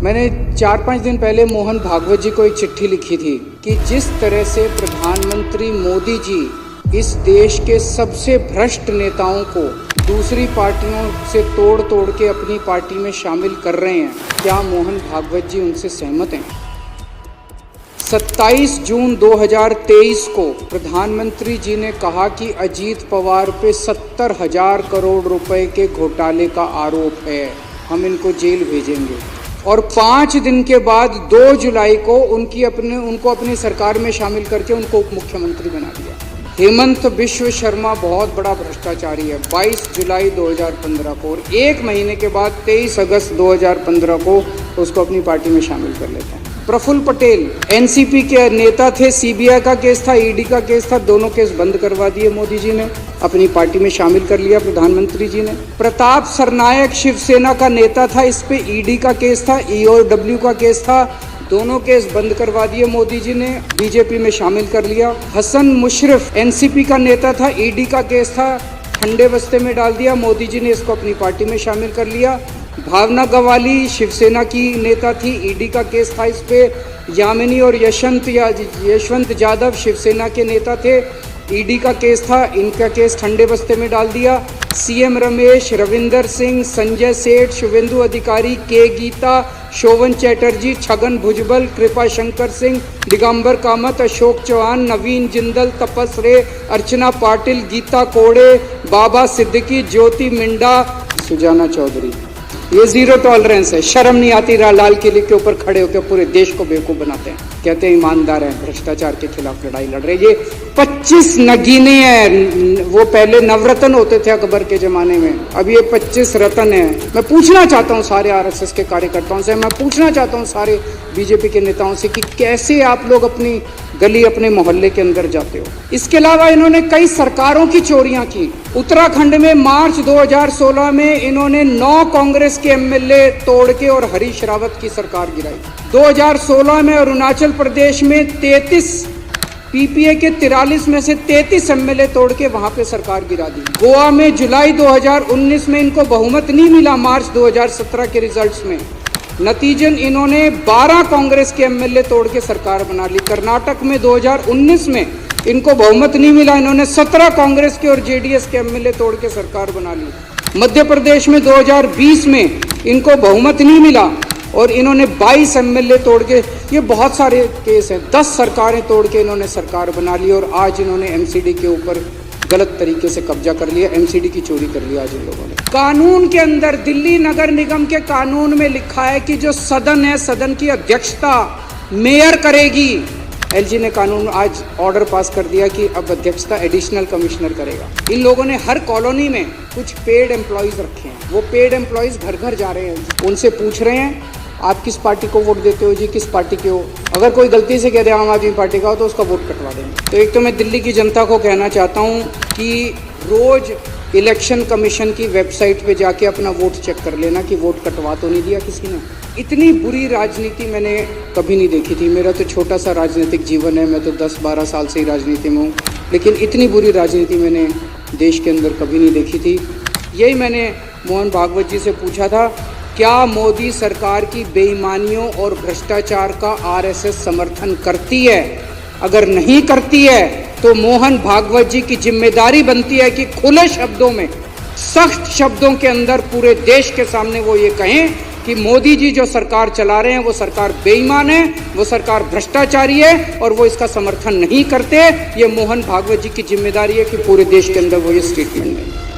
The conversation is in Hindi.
मैंने 4-5 दिन पहले मोहन भागवत जी को एक चिट्ठी लिखी थी कि जिस तरह से प्रधानमंत्री मोदी जी इस देश के सबसे भ्रष्ट नेताओं को दूसरी पार्टियों से तोड़ के अपनी पार्टी में शामिल कर रहे हैं, क्या मोहन भागवत जी उनसे सहमत हैं? 27 जून 2023 को प्रधानमंत्री जी ने कहा कि अजीत पवार पे 70,000 करोड़ रुपए के घोटाले का आरोप है, हम इनको जेल भेजेंगे। और 5 दिन के बाद 2 जुलाई को उनको अपनी सरकार में शामिल करके उनको उप मुख्यमंत्री बना दिया। हेमंत बिश्व शर्मा बहुत बड़ा भ्रष्टाचारी है। 22 जुलाई 2015 को और 1 महीने के बाद 23 अगस्त 2015 को उसको अपनी पार्टी में शामिल कर लेते हैं। प्रफुल्ल पटेल एनसीपी के नेता थे, सीबीआई का केस था, ईडी का केस था, दोनों केस बंद करवा दिए मोदी जी ने, अपनी पार्टी में शामिल कर लिया प्रधानमंत्री जी ने। प्रताप सरनायक शिवसेना का नेता था, इस पे ईडी का केस था, ईओडब्ल्यू का केस था, दोनों केस बंद करवा दिए मोदी जी ने, बीजेपी में शामिल कर लिया। हसन मुशर्रफ एनसीपी का नेता था, ईडी का केस था, ठंडे बस्ते में डाल दिया, मोदी जी ने इसको अपनी पार्टी में शामिल कर लिया। भावना गवाली शिवसेना की नेता थी, ईडी का केस था इस पे। यामिनी और यशवंत यादव शिवसेना के नेता थे, ईडी का केस था, इनका केस ठंडे बस्ते में डाल दिया। सीएम रमेश, रविंदर सिंह, संजय सेठ, शुभेंदु अधिकारी, के गीता, शोभन चैटर्जी, छगन भुजबल, कृपा शंकर सिंह, दिगंबर कामत, अशोक चौहान, नवीन जिंदल, तपस रे, अर्चना पाटिल, गीता कोड़े, बाबा सिद्दीकी, ज्योति मिंडा, सुजाना चौधरी। ये जीरो टॉलरेंस है। शर्म नहीं आती लाल किले के ऊपर खड़े होकर पूरे देश को बेवकूफ बनाते हैं, कहते हैं ईमानदार हैं, भ्रष्टाचार के खिलाफ लड़ाई लड़ रहे। ये 25 नगीने हैं। वो पहले नवरत्न होते थे अकबर के जमाने में, अब ये 25 रत्न है। मैं पूछना चाहता हूँ सारे आरएसएस के कार्यकर्ताओं से, मैं पूछना चाहता हूँ सारे बीजेपी के नेताओं से कि कैसे आप लोग अपनी गली, अपने मोहल्ले के अंदर जाते हो। इसके अलावा इन्होंने कई सरकारों की चोरियां की। उत्तराखंड में मार्च 2016 में इन्होंने 9 कांग्रेस के एमएलए तोड़ के और हरीश रावत की सरकार गिराई। 2016 में अरुणाचल प्रदेश में 33 पीपीए के 43 में से 33 एमएलए तोड़ के वहां पे सरकार गिरा दी। गोवा में जुलाई 2019 में इनको बहुमत नहीं मिला, मार्च 2017 के रिजल्ट्स में नतीजन इन्होंने 12 कांग्रेस के एमएलए तोड़ के सरकार बना ली। कर्नाटक में 2019 में इनको बहुमत नहीं मिला, इन्होंने 17 कांग्रेस के और जेडीएस के एमएलए तोड़ के सरकार बना ली। मध्य प्रदेश में 2020 में इनको बहुमत नहीं मिला और इन्होंने 22 एमएलए तोड़ के, ये बहुत सारे केस हैं, 10 सरकारें तोड़ के इन्होंने सरकार बना ली। और आज इन्होंने एमसीडी के ऊपर गलत तरीके से कब्जा कर लिया, एमसीडी की चोरी कर लिया आज इन लोगों ने। कानून के अंदर दिल्ली नगर निगम के कानून में लिखा है कि जो सदन है, सदन की अध्यक्षता मेयर करेगी। एलजी ने कानून आज ऑर्डर पास कर दिया कि अब अध्यक्षता एडिशनल कमिश्नर करेगा। इन लोगों ने हर कॉलोनी में कुछ पेड एम्प्लॉयज रखे हैं, वो पेड एम्प्लॉयज घर घर जा रहे हैं, उनसे पूछ रहे हैं आप किस पार्टी को वोट देते हो जी, किस पार्टी के हो। अगर कोई गलती से कह दे आम आदमी पार्टी का हो तो उसका वोट कटवा देंगे। तो एक तो मैं दिल्ली की जनता को कहना चाहता हूँ कि रोज इलेक्शन कमीशन की वेबसाइट पे जाके अपना वोट चेक कर लेना कि वोट कटवा तो नहीं दिया किसी ने। इतनी बुरी राजनीति मैंने कभी नहीं देखी थी। मेरा तो छोटा सा राजनीतिक जीवन है, मैं तो 10-12 साल से ही राजनीति में हूँ, लेकिन इतनी बुरी राजनीति मैंने देश के अंदर कभी नहीं देखी थी। यही मैंने मोहन भागवत जी से पूछा था, क्या मोदी सरकार की बेईमानियों और भ्रष्टाचार का आरएसएस समर्थन करती है? अगर नहीं करती है तो मोहन भागवत जी की जिम्मेदारी बनती है कि खुले शब्दों में, सख्त शब्दों के अंदर पूरे देश के सामने वो ये कहें कि मोदी जी जो सरकार चला रहे हैं वो सरकार बेईमान है, वो सरकार भ्रष्टाचारी है और वो इसका समर्थन नहीं करते। ये मोहन भागवत जी की जिम्मेदारी है कि पूरे देश के अंदर वो ये स्टेटमेंट दें।